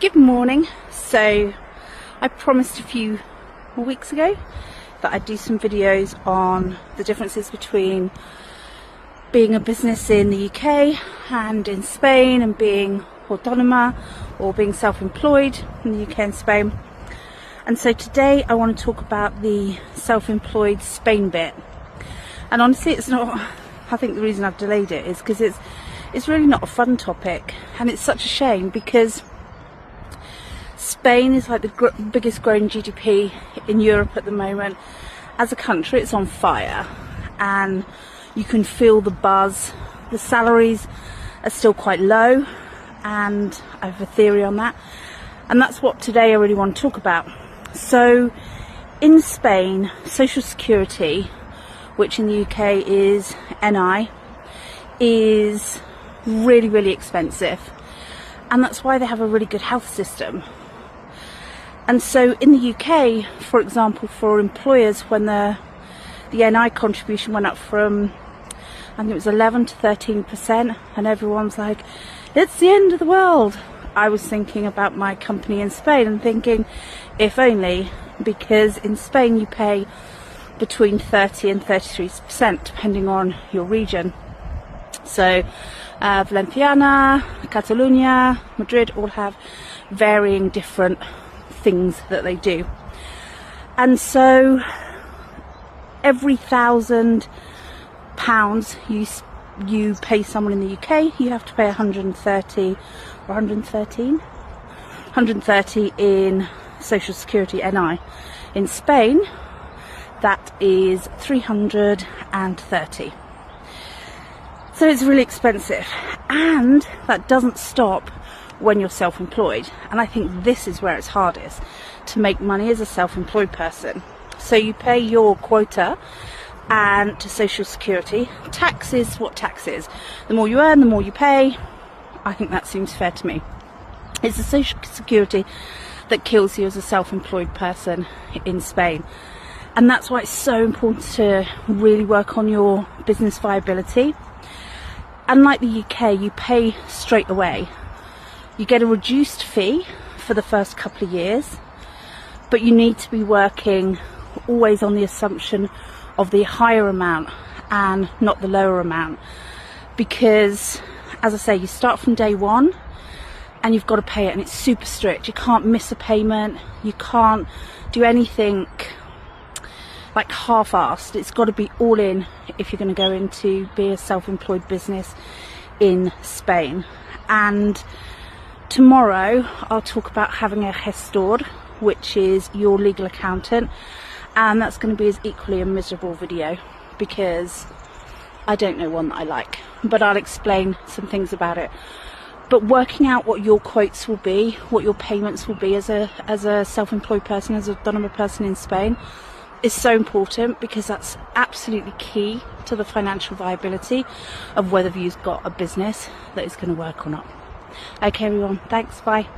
Good morning. So I promised a few weeks ago that I'd do some videos on the differences between being a business in the UK and in Spain, and being autónoma or being self-employed in the UK and Spain. And so today I want to talk about the self-employed Spain bit. And honestly, it's not, I think the reason I've delayed it is because it's really not a fun topic, and it's such a shame because Spain is like the biggest growing GDP in Europe at the moment. As a country, it's on fire, and you can feel the buzz. The salaries are still quite low, and I have a theory on that, and that's what today I really want to talk about. So in Spain, social security, which in the UK is NI, is really expensive, and that's why they have a really good health system. And so in the UK, for example, for employers, when the NI contribution went up from, I think it was 11 to 13%, and everyone's like, it's the end of the world. I was thinking about my company in Spain and thinking, if only, because in Spain you pay between 30 and 33%, depending on your region. So Valenciana, Catalonia, Madrid all have varying different things that they do. And so every £1,000 you pay someone in the UK, you have to pay 130 or 130 in social security NI. In Spain, that is 330. So it's really expensive, and that doesn't stop when you're self-employed. And I think this is where it's hardest to make money as a self-employed person. So you pay your quota and to social security. Tax is what tax is. The more you earn, the more you pay. I think that seems fair to me. It's the social security that kills you as a self-employed person in Spain. And that's why it's so important to really work on your business viability. Unlike the UK, you pay straight away. You get a reduced fee for the first couple of years, but you need to be working always on the assumption of the higher amount and not the lower amount, because, as I say, you start from day one and you've got to pay it, and it's super strict. You can't miss a payment, you can't do anything like half-assed. It's got to be all in if you're going to go into be a self-employed business in Spain. And tomorrow I'll talk about having a gestor, which is your legal accountant, and that's going to be as equally a miserable video because I don't know one that I like, but I'll explain some things about it. But working out what your quotes will be, what your payments will be as a self-employed person, as a autónoma person in Spain, is so important, because that's absolutely key to the financial viability of whether you've got a business that is going to work or not. Okay everyone, thanks, bye.